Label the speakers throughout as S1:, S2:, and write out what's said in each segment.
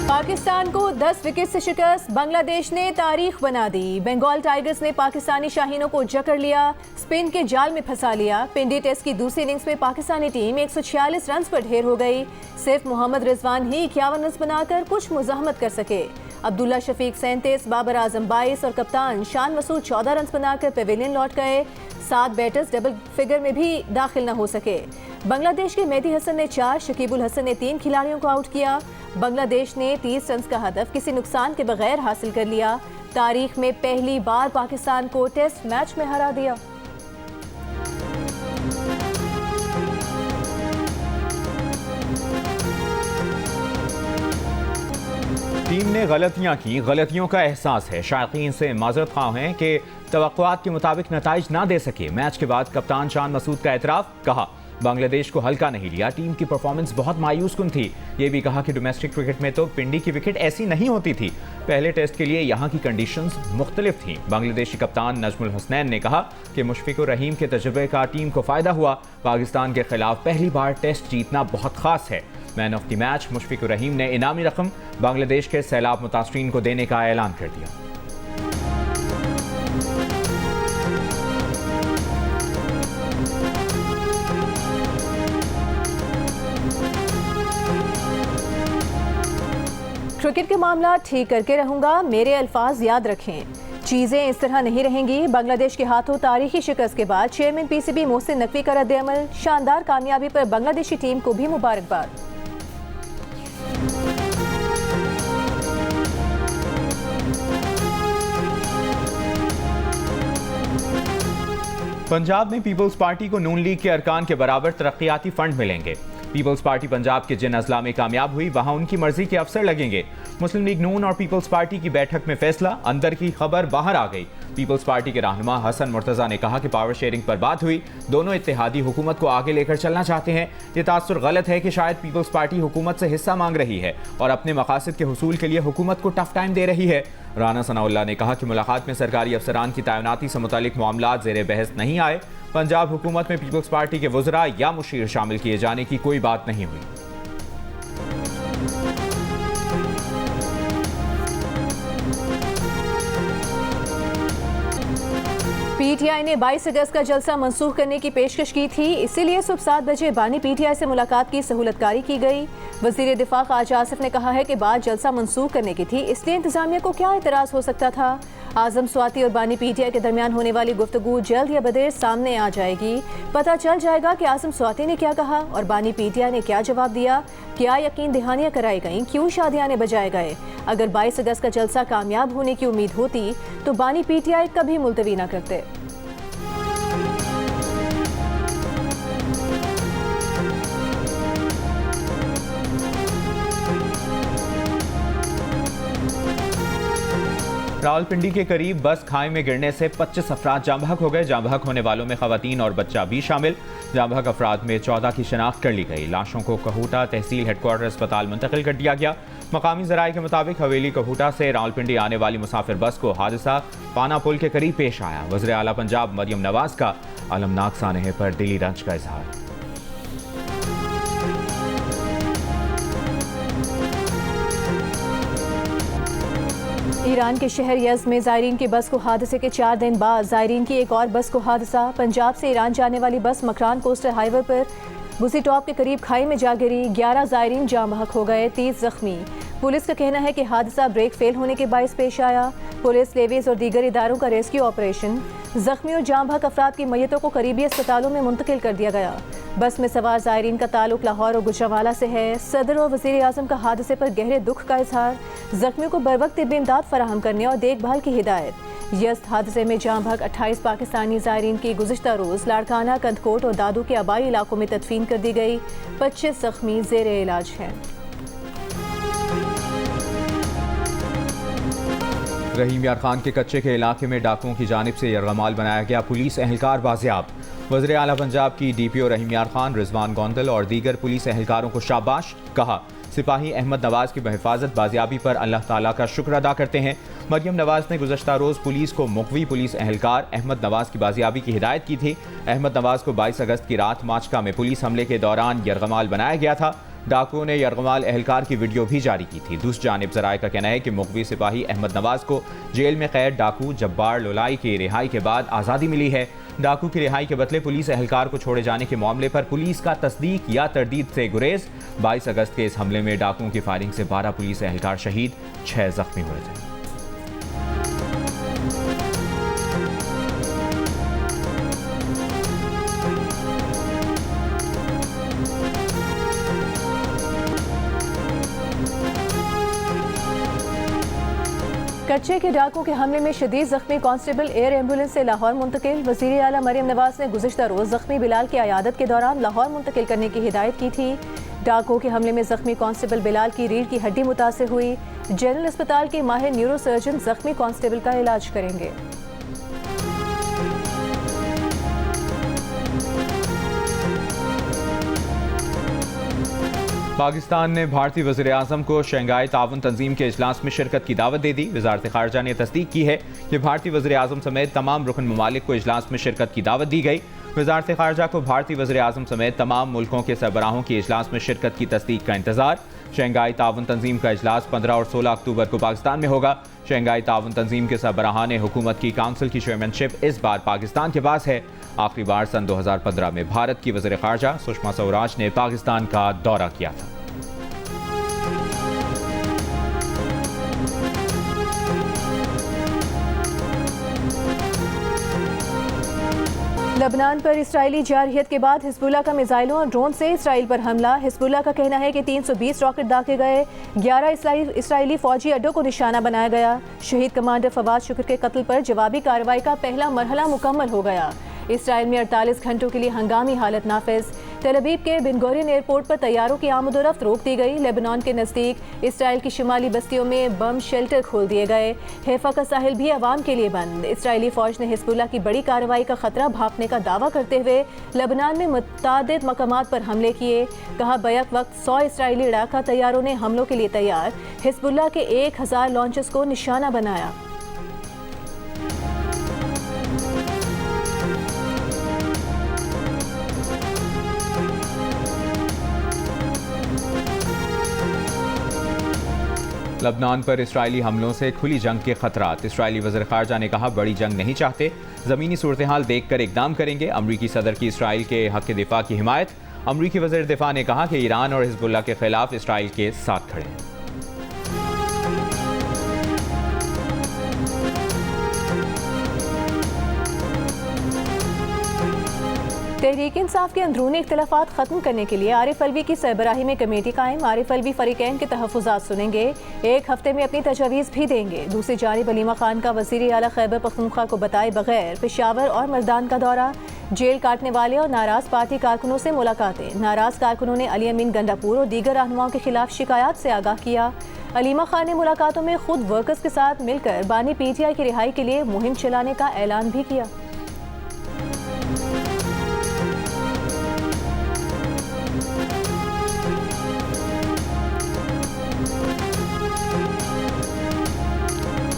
S1: पाकिस्तान को 10 विकेट से शिकस्त, बांग्लादेश ने तारीख बना दी। बंगाल टाइगर्स ने पाकिस्तानी शाहीनों को जकड़ लिया, स्पिन के जाल में फंसा लिया। पिंडी टेस्ट की दूसरी इनिंग्स में पाकिस्तानी टीम 146 रन पर ढेर हो गई। सिर्फ मोहम्मद रिजवान ही 51 रन बनाकर कुछ मुजाहमत कर सके। अब्दुल्ला शफीक 37, बाबर आजम 22 और कप्तान शान मसूद 14 रन बनाकर पेविलियन लौट गए। 7 बैटर्स डबल फिगर में भी दाखिल न हो सके। बांग्लादेश के मेहदी हसन ने 4, शकीबुल हसन ने 3 खिलाड़ियों को आउट किया। बांग्लादेश ने 30 रन का हदफ किसी नुकसान के बगैर हासिल कर लिया। तारीख में पहली बार पाकिस्तान को टेस्ट मैच में हरा दिया।
S2: टीम ने गलतियां की, गलतियों का एहसास है। शायकीन से माजरत ख्वाह हैं कि तवक्कुआत के मुताबिक नताइज ना दे सके। मैच के बाद कप्तान शान मसूद का एतराफ़, कहा बांग्लादेश को हल्का नहीं लिया, टीम की परफॉर्मेंस बहुत मायूस कुन थी। ये भी कहा कि डोमेस्टिक क्रिकेट में तो पिंडी की विकेट ऐसी नहीं होती थी। पहले टेस्ट के लिए यहाँ की कंडीशंस मुख्तलिफ थीं। बांग्लादेशी कप्तान नजमुल हसनैन ने कहा कि मुशफिकुर रहीम के तजुर्बे का टीम को फ़ायदा हुआ। पाकिस्तान के खिलाफ पहली बार टेस्ट जीतना बहुत ख़ास है। Man of the match Mushfiqur Rahim ने इनामी रकम बांग्लादेश के सैलाब मुतासरीन को देने का ऐलान कर दिया।
S1: क्रिकेट के मामला ठीक करके रहूंगा, मेरे अल्फाज याद रखें। चीजें इस तरह नहीं रहेंगी। बांग्लादेश के हाथों तारीखी शिकस्त के बाद चेयरमैन पीसीबी मोहसिन नकवी का रद्द-ए-अमल। शानदार कामयाबी पर बांग्लादेशी टीम को भी मुबारकबाद।
S2: पंजाब में पीपल्स पार्टी को नून लीग के अरकान के बराबर तरक्याती फंड मिलेंगे। पीपल्स पार्टी पंजाब के जिन अजला में कामयाब हुई वहां उनकी मर्जी के अफसर लगेंगे। मुस्लिम लीग नून और पीपल्स पार्टी की बैठक में फैसला, अंदर की खबर बाहर आ गई। पीपल्स पार्टी के रहनुमा हसन मुर्तजा ने कहा कि पावर शेयरिंग पर बात हुई, दोनों इत्तेहादी हुकूमत को आगे लेकर चलना चाहते हैं। ये तासुर गलत है कि शायद पीपल्स पार्टी हुकूमत से हिस्सा मांग रही है और अपने मकासद के हुसूल के लिए हुकूमत को टफ टाइम दे रही है। राना सनाउल्लाह ने कहा कि मुलाकात में सरकारी अफसरान की तैनाती से मुतालिक मामला ज़ेरे बहस नहीं आए। पंजाब हुकूमत में पीपल्स पार्टी के वज़रा या मुशीर शामिल किए जाने की कोई बात नहीं हुई।
S1: पीटीआई ने 22 अगस्त का जलसा मंसूख करने की पेशकश की थी, इसीलिए सुबह 7 बजे बानी पीटीआई से मुलाकात की सहूलतकारी की गई। वज़ीर दिफा ख्वाजा आसिफ ने कहा है कि बात जलसा मंसूख करने की थी, इसलिए इंतजामिया को क्या एतराज़ हो सकता था। आजम स्वाति और बानी पीटीआई के दरमियान होने वाली गुफ्तगू जल्द या बदेर सामने आ जाएगी। पता चल जाएगा कि आजम स्वाति ने क्या कहा और बानी पीटीआई ने क्या जवाब दिया। क्या यकीन दहानियां कराई गईं, क्यों शादियाने बजाए गए। अगर 22 अगस्त का जलसा कामयाब होने की उम्मीद होती तो बानी पीटीआई कभी मुलतवी न करते।
S2: रावलपिंडी के करीब बस खाई में गिरने से 25 अफराद जाम बहक हो गए। जाम बहक होने वालों में खवातीन और बच्चा भी शामिल। जाम बहक अफराद में 14 की शनाख्त कर ली गई। लाशों को कहूटा तहसील हेडक्वार्टर अस्पताल मुंतकिल कर दिया गया। मकामी ज़राए के मुताबिक हवेली कहूटा से रावलपिंडी आने वाली मुसाफिर बस को हादसा पाना पुल के करीब पेश आया। वज़ीर आला पंजाब मरियम नवाज का अलमनाक सानहे पर दिली रंज का इजहार।
S1: ईरान के शहर यज़्द में ज़ायरीन की बस को हादसे के 4 दिन बाद ज़ायरीन की एक और बस को हादसा। पंजाब से ईरान जाने वाली बस मकरान कोस्टल हाईवे पर बुसी टॉप के करीब खाई में जा गिरी। 11 ज़ायरीन जाम बहक हो गए, 30 जख्मी। पुलिस का कहना है कि हादसा ब्रेक फेल होने के बायस पेश आया। पुलिस, लेवीज और दीगर इदारों का रेस्क्यू ऑपरेशन। जख्मी और जाम बहक अफराद की मैयतों को करीबी अस्पतालों में मुंतकिल कर दिया गया। बस में सवार ज़ायरीन का ताल्लुक लाहौर और गुजरांवाला से है। सदर और वज़ीर आज़म का हादसे पर गहरे दुख का इजहार। जख्मियों को बरवक्त तिब्बी इमदाद फराहम करने और देखभाल की हिदायत। यज़्द हादसे में जाम बहक 28 पाकिस्तानी ज़ायरीन की गुज़िश्ता रोज़ लाड़काना, कंदकोट और दादू के आबाई इलाकों में तदफीन कर दी गई। 25 जख्मी ज़ेरे इलाज हैं।
S2: रहीम यार खान के कच्चे के इलाके में डाकुओं की जानिब से यरगमाल बनाया गया। पुलिस एहलकार बाजियाब। वज़ीर आला पंजाब की डीपीओ रहीम यार खान, रिजवान गोंदल और दीगर पुलिस एहलकारों को शाबाश कहा। सिपाही अहमद नवाज की बहिफाजत बाजियाबी पर अल्लाह ताला का शुक्र अदा करते हैं। मरियम नवाज ने गुज़श्ता रोज़ पुलिस को मुक़वी पुलिस एहलकार अहमद नवाज की बाजियाबी की हिदायत की थी। अहमद नवाज को 22 अगस्त की रात माचका में पुलिस हमले के दौरान यरगमाल बनाया गया था। डाकुओं ने यरगमाल एहलकार की वीडियो भी जारी की थी। दूसरी जानिब ज़राए का कहना है कि मुखबी सिपाही अहमद नवाज को जेल में कैद डाकू जब्बार लोलाई की रिहाई के बाद आज़ादी मिली है। डाकू की रिहाई के बदले पुलिस एहलकार को छोड़े जाने के मामले पर पुलिस का तस्दीक या तरदीद से गुरेज। 22 अगस्त के इस हमले में डाकुओं की फायरिंग से 12 पुलिस एहलकार शहीद, 6 जख्मी हुए थे।
S1: कच्चे के डाकुओं के हमले में शदीद जख्मी कांस्टेबल एयर एम्बुलेंस से लाहौर मुंतकिल। वज़ीर आला मरियम नवाज ने गुज़िश्ता रोज़ जख्मी बिलाल की अयादत के दौरान लाहौर मुंतकिल करने की हिदायत की थी। डाकुओं के हमले में जख्मी कांस्टेबल बिलाल की रीढ़ की हड्डी मुतासिर हुई। जनरल अस्पताल के माहिर न्यूरो सर्जन जख्मी कांस्टेबल का इलाज करेंगे।
S2: पाकिस्तान ने भारतीय वज़ीर आज़म को शंघाई ताउन तंजीम के इजलास में शिरकत की दावत दे दी। वज़ारत ख़ारजा ने तस्दीक की है कि भारतीय वज़ीर आज़म समेत तमाम रुकन ममालिक को इजलास में शिरकत की दावत दी गई। वज़ारत ख़ारजा को भारतीय वज़ीर आज़म समेत तमाम मुल्कों के सरबराहों की इजलास में शिरकत की तस्दीक का इंतजार। शंघाई ताउन तंजीम का इजलास 15 और 16 अक्टूबर को पाकिस्तान में होगा। शंघाई ताउन तंजीम के सरबराहान हुकूमत की काउंसिल की चेयरमैनशिप इस बार पाकिस्तान के पास है। आखिरी बार सन 2015 में भारत की वज़ीर ख़ारजा सुषमा स्वराज ने पाकिस्तान का दौरा किया था।
S1: लबनान पर इसराइली जारहियत के बाद हिजबुल्लाह का मिसाइलों और ड्रोन से इसराइल पर हमला। हिजबुल्लाह का कहना है कि 320 रॉकेट दागे गए, 11 इसराइली फौजी अड्डों को निशाना बनाया गया। शहीद कमांडर फवाद शुक्र के कत्ल पर जवाबी कार्रवाई का पहला मरहला मुकम्मल हो गया। इसराइल में 48 घंटों के लिए हंगामी हालत नाफिज। तेल अवीव के बिन गुरियन एयरपोर्ट पर तैयारों की आमदोरफ्त रोक दी गई। लेबनान के नज़दीक इसराइल की शुमाली बस्तियों में बम शेल्टर खोल दिए गए। हैफा का साहिल भी आवाम के लिए बंद। इसराइली फौज ने हिजबुल्लाह की बड़ी कार्रवाई का खतरा भांपने का दावा करते हुए लेबनान में मुतअद्दिद मकामात पर हमले किए। कहा बैक वक्त 100 इसराइली लड़ाका तैयारों ने हमलों के लिए तैयार। हिजबुल्लाह के 1000 लॉन्चर्स को निशाना बनाया।
S2: लबनान पर इसराइली हमलों से खुली जंग के खतरात। इसराइली वज़ीर ख़ारजा ने कहा बड़ी जंग नहीं चाहते, ज़मीनी सूरत हाल देख कर इक़दाम करेंगे। अमरीकी सदर की इसराइल के हक़ दिफा की हिमायत। अमरीकी वज़ीर दिफा ने कहा कि ईरान और हिजबुल्लाह के खिलाफ इसराइल के साथ खड़े हैं।
S1: तहरीक इंसाफ के अंदरूनी इख्तिलाफात खत्म करने के लिए आरिफ अलवी की सरबराही में कमेटी कायम। आरिफ अलवी फरीकैन के तहफ़्फ़ुज़ात सुनेंगे, एक हफ्ते में अपनी तजावीज़ भी देंगे। दूसरी जानिब अलीमा खान का वज़ीर आला खैबर पख्तूनख्वा को बताए बगैर पेशावर और मर्दान का दौरा। जेल काटने वाले और नाराज़ पार्टी कारकुनों से मुलाकातें। नाराज़ कारकुनों ने अली अमीन गंडापुर और दीगर रहनुमाओं के खिलाफ शिकायत से आगाह किया। अलीमा खान ने मुलाकातों में खुद वर्कर्स के साथ मिलकर बानी PTI की रिहाई के लिए मुहिम चलाने का ऐलान भी किया।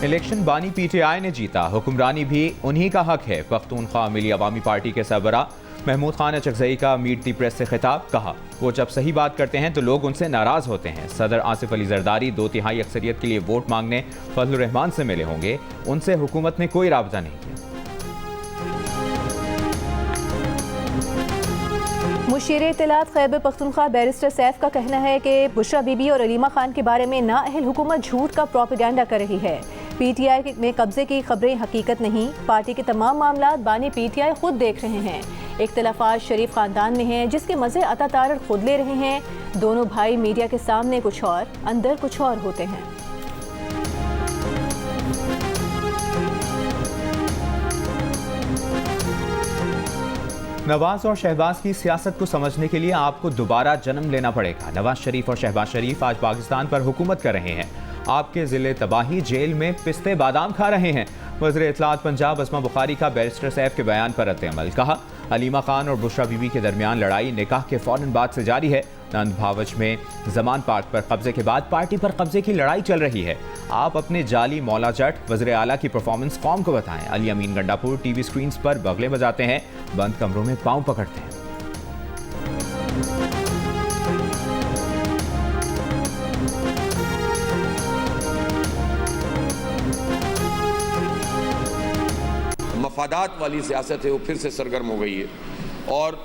S2: इलेक्शन बानी PTI ने जीता, हुक्मरानी भी उन्हीं का हक है। पख्तूनख्वा मिली अवामी पार्टी के सरबरा महमूद खान अचकज़ई का मीट दी प्रेस से खिताब। कहा वो जब सही बात करते हैं तो लोग उनसे नाराज़ होते हैं। सदर आसिफ अली जरदारी 2/3 अक्सरियत के लिए वोट मांगने फजलुर रहमान से मिले होंगे, उनसे हुकूमत ने कोई राबता नहीं किया।
S1: मुशीर इत्तलात खैबर पख्तूनख्वा बैरिस्टर सैफ का कहना है कि बुशरा बीबी और अलीमा खान के बारे में नाअहल हुकूमत झूठ का प्रोपेगेंडा कर रही है। PTI में कब्जे की खबरें हकीकत नहीं। पार्टी के तमाम मामलात बानी PTI खुद देख रहे हैं। इख्तिलाफात शरीफ खानदान में हैं, जिसके मज़े अता तारड़ खुद ले रहे हैं। दोनों भाई मीडिया के सामने कुछ और, अंदर कुछ और होते हैं।
S2: नवाज और शहबाज की सियासत को समझने के लिए आपको दोबारा जन्म लेना पड़ेगा। नवाज शरीफ और शहबाज शरीफ आज पाकिस्तान पर हुकूमत कर रहे हैं। आपके ज़िले तबाही जेल में पिस्ते बादाम खा रहे हैं। वज़ीर इत्तलात पंजाब अस्मा बुखारी का बैरिस्टर सैफ के बयान पर रद्द-ए-अमल। कहा अलीमा खान और बुशरा बीबी के दरमियान लड़ाई निकाह के फौरन बाद से जारी है। नंद भावच में जमान पार्क पर कब्जे के बाद पार्टी पर कब्जे की लड़ाई चल रही है। आप अपने जाली मौला जट वज़ीर आला की परफॉर्मेंस कौम को बताएं। अली अमीन गंडापुर TV स्क्रीन पर बगले बजाते हैं, बंद कमरों में पाँव पकड़ते हैं।
S3: मफादात वाली सियासत है वो फिर से सरगर्म हो गई है, और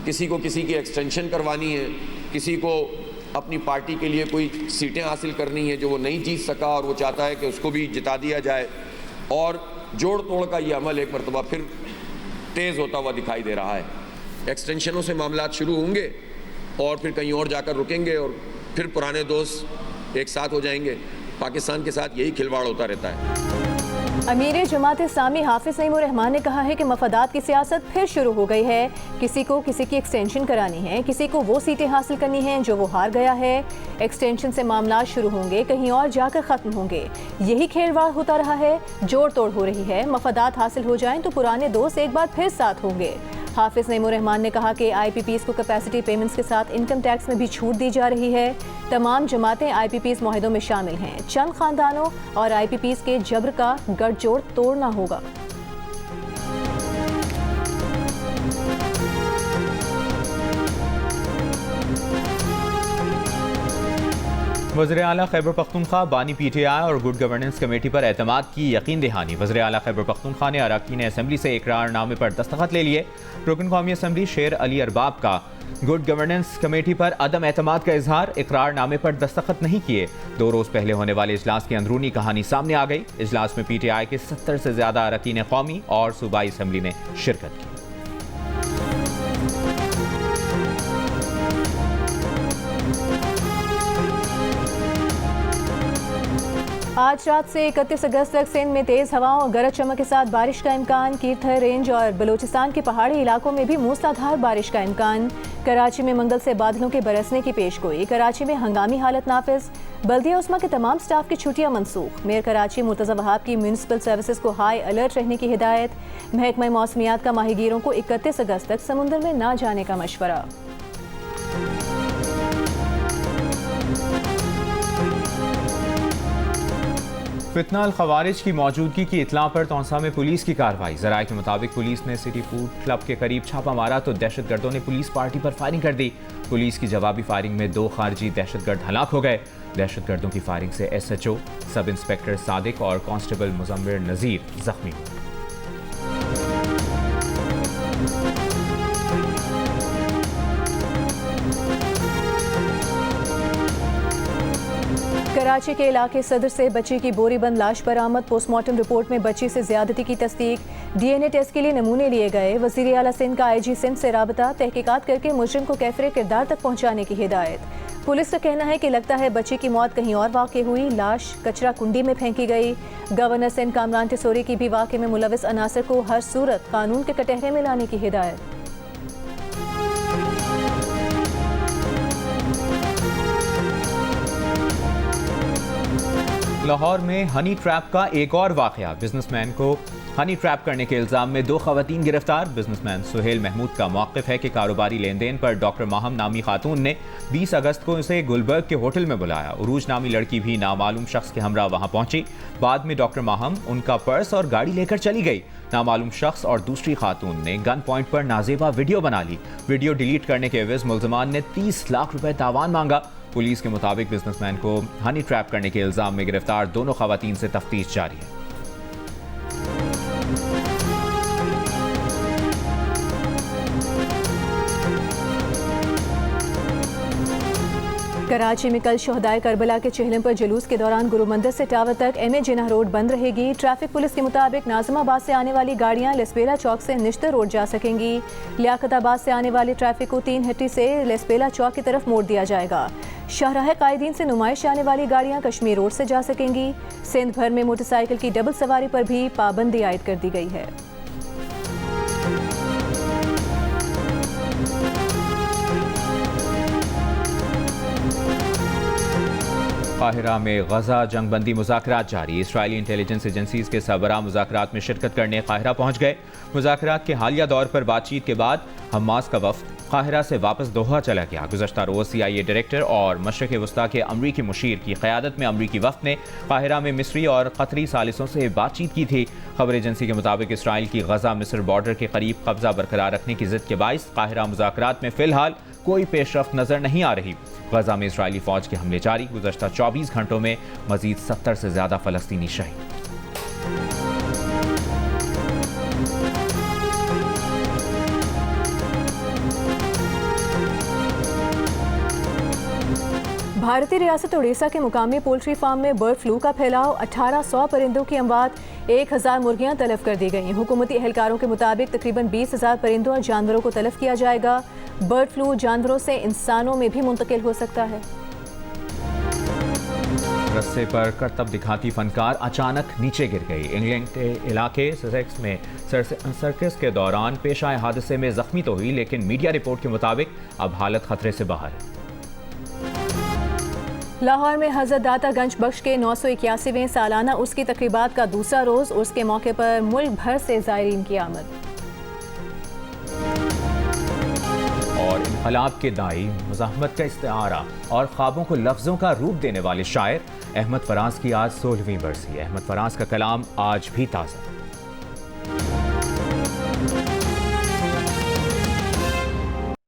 S3: किसी को किसी की एक्सटेंशन करवानी है, किसी को अपनी पार्टी के लिए कोई सीटें हासिल करनी है जो वो नहीं जीत सका और वो चाहता है कि उसको भी जिता दिया जाए, और जोड़ तोड़ का ये अमल एक मरतबा फिर तेज़ होता हुआ दिखाई दे रहा है। एक्सटेंशनों से मामला शुरू होंगे और फिर कहीं और जाकर रुकेंगे और फिर पुराने दोस्त एक साथ हो जाएंगे। पाकिस्तान के साथ यही खिलवाड़ होता रहता है।
S1: अमीर जमात इस्लामी हाफिज नईमुर रहमान ने कहा है कि मफादात की सियासत फिर शुरू हो गई है। किसी को किसी की एक्सटेंशन करानी है, किसी को वो सीटें हासिल करनी हैं जो वो हार गया है। एक्सटेंशन से मामला शुरू होंगे, कहीं और जाकर ख़त्म होंगे। यही खेलवाड़ होता रहा है, जोड़ तोड़ हो रही है। मफादात हासिल हो जाएं तो पुराने दोस्त एक बार फिर साथ होंगे। हाफिज नईमुर रहमान ने कहा कि IPPs को कैपेसिटी पेमेंट्स के साथ इनकम टैक्स में भी छूट दी जा रही है। तमाम जमातें IPPs मुआहदों में शामिल हैं। चंद खानदानों और IPPs के जबर का गठजोड़ तोड़ना होगा।
S2: वज़ीर आला खैबर पख्तूनख्वा बानी PTI और गुड गवर्नेंस कमेटी पर एतमाद की यकीन दहानी। वज़ीर आला खैबर पख्तूनख्वा ने अरकान असम्बली से इकरारनामे पर दस्तखत ले लिए। रुकन कौमी असम्बली शेर अली अरबाब का गुड गवर्नेंस कमेटी पर अदम एतमाद का इजहार, इकरारनामे पर दस्तखत नहीं किए। 2 रोज़ पहले होने वाले इजलास की अंदरूनी कहानी सामने आ गई। इजलास में PTI के 70 से ज़्यादा अरकान कौमी और सूबाई असम्बली ने शिरकत की।
S1: आज रात से 31 अगस्त तक सिंध में तेज हवाओं और गरज चमक के साथ बारिश का इम्कान। कीरथर रेंज और बलूचिस्तान के पहाड़ी इलाकों में भी मूसलाधार बारिश का इम्कान। कराची में मंगल से बादलों के बरसने की पेशगोई। कराची में हंगामी हालत नाफिज। बल्दिया उस्मा के तमाम स्टाफ की छुट्टियां मनसूख। मेयर कराची मुर्तज़ा वहाब की म्यूनिसिपल सर्विसेज को हाई अलर्ट रहने की हिदायत। महकमा मौसमियात का माहीगीरों को 31 अगस्त तक समुंदर में ना जाने का मशवरा।
S2: फितना अल खवारिज की मौजूदगी की इतला पर तौंसा में पुलिस की कार्रवाई। ज़राए के मुताबिक पुलिस ने सिटी फूड क्लब के करीब छापा मारा तो दहशतगर्दों ने पुलिस पार्टी पर फायरिंग कर दी। पुलिस की जवाबी फायरिंग में 2 खारजी दहशतगर्द हलाक हो गए। दहशतगर्दों की फायरिंग से SHO सब इंस्पेक्टर सादिक और कांस्टेबल मुजम्मिर नज़ीर जख्मी हुए।
S1: कराची के इलाके सदर से बच्ची की बोरी बंद लाश बरामद। पोस्टमार्टम रिपोर्ट में बच्ची से ज्यादती की तस्दीक। DNA टेस्ट के लिए नमूने लिए गए। वज़ीर आला सिंध का IG सिंध से राबता, तहकीकात करके मुजरिम को कैफरे किरदार तक पहुंचाने की हिदायत। पुलिस का कहना है कि लगता है बच्ची की मौत कहीं और वाक़ हुई। लाश कचरा कुंडी में फेंकी गई। गवर्नर सिंध कामरान टिसोरी की भी वाक़े में मुलविस अनासर को हर सूरत कानून के कटहरे में लाने की हिदायत।
S2: लाहौर में हनी ट्रैप का एक और वाकया। बिजनेसमैन को हनी ट्रैप करने के इल्जाम में 2 खवातीन गिरफ्तार। बिजनेसमैन सुहेल महमूद का मौक़िफ़ है कि कारोबारी लेन देन पर डॉक्टर माहम नामी खातून ने 20 अगस्त को उसे गुलबर्ग के होटल में बुलाया। उरूज नामी लड़की भी नामालूम शख्स के हमरा वहां पहुंची। बाद में डॉक्टर माहम उनका पर्स और गाड़ी लेकर चली गई। नामालूम शख्स और दूसरी खातून ने गन पॉइंट पर नाजेबा वीडियो बना ली। वीडियो डिलीट करने के एवज मुल्ज़िमान ने 30 लाख रुपए तावान मांगा। पुलिस के मुताबिक बिजनेसमैन को हनी ट्रैप करने के इल्जाम में गिरफ्तार दोनों खवातीन से तफ्तीश जारी है।
S1: कराची में कल शहदाए करबला के चेहलम पर जुलूस के दौरान गुरु मंदिर से टावर तक MA जिन्ना रोड बंद रहेगी। ट्रैफिक पुलिस के मुताबिक नाज़िमाबाद से आने वाली गाड़ियां लेस्पेला चौक से निश्तर रोड जा सकेंगी। लियाकताबाद से आने वाले ट्रैफिक को 3 हट्टी से लेस्पेला चौक की तरफ मोड़ दिया जाएगा। शाहराह कायदीन से नुमाइश आने वाली गाड़ियां कश्मीर रोड से जा सकेंगी। सिंध भर में मोटरसाइकिल की डबल सवारी पर भी पाबंदी आयद कर दी गई है।
S2: काहिरा में गजा जंगबंदी मुज़ाकरात जारी। इसराइली इंटेलिजेंस एजेंसीज के सरबराह मुज़ाकरात में शिरकत करने काहिरा पहुंच गए। मुज़ाकरात के हालिया दौर पर बातचीत के बाद हमास का वफ़द काहिरा से वापस दोहा चला गया। गुज़श्ता रोज़ CIA डायरेक्टर और मशरिक़ वस्ता के अमरीकी मुशीर की क़यादत में अमरीकी वफ़द ने काहिरा में मिस्री और कतरी सालिसों से बातचीत की थी। खबर एजेंसी के मुताबिक इसराइल की गजा मिस्र बॉर्डर के करीब कब्जा बरकरार रखने की ज़िद के बाइस काहिरा मुज़ाकरात में फ़िलहाल कोई पेशरफ्त नज़र नहीं आ रही। गजा में इसराइली फ़ौज के हमले जारी। गुज़श्ता 24 घंटों में मज़ीद 70 से ज़्यादा फ़लस्तीनी शहीद।
S1: भारतीय रियासत उड़ीसा के मुकामी पोल्ट्री फार्म में बर्ड फ्लू का फैलाव, 1800 परिंदों की अमवात, 1000 मुर्गियां तलब कर दी गई। हुकूमती एहलकारों के मुताबिक तकरीबन 20,000 परिंदों और जानवरों को तलब किया जाएगा। बर्ड फ्लू जानवरों से इंसानों में भी मुंतकिल हो सकता है।
S2: रस्से पर करतब दिखाती फनकार अचानक नीचे गिर गई। इंग्लैंड के इलाके ससेक्स में सर्कस के दौरान पेश आए हादसे में जख्मी तो हुई, लेकिन मीडिया रिपोर्ट के मुताबिक अब हालत खतरे से बाहर है।
S1: लाहौर में हजरत दाता गंज बख्श के 981वें सालाना उर्स की तकरीबात का दूसरा रोज। उर्स के मौके पर मुल्क भर से ज़ायरीन की आमद।
S2: और इनकलाब के दाई, मुज़ाहमत का इस्तिआरा और ख्वाबों को लफ्ज़ों का रूप देने वाले शायर अहमद फराज की आज 16वीं बरसी। अहमद फराज का कलाम आज भी ताज़ा।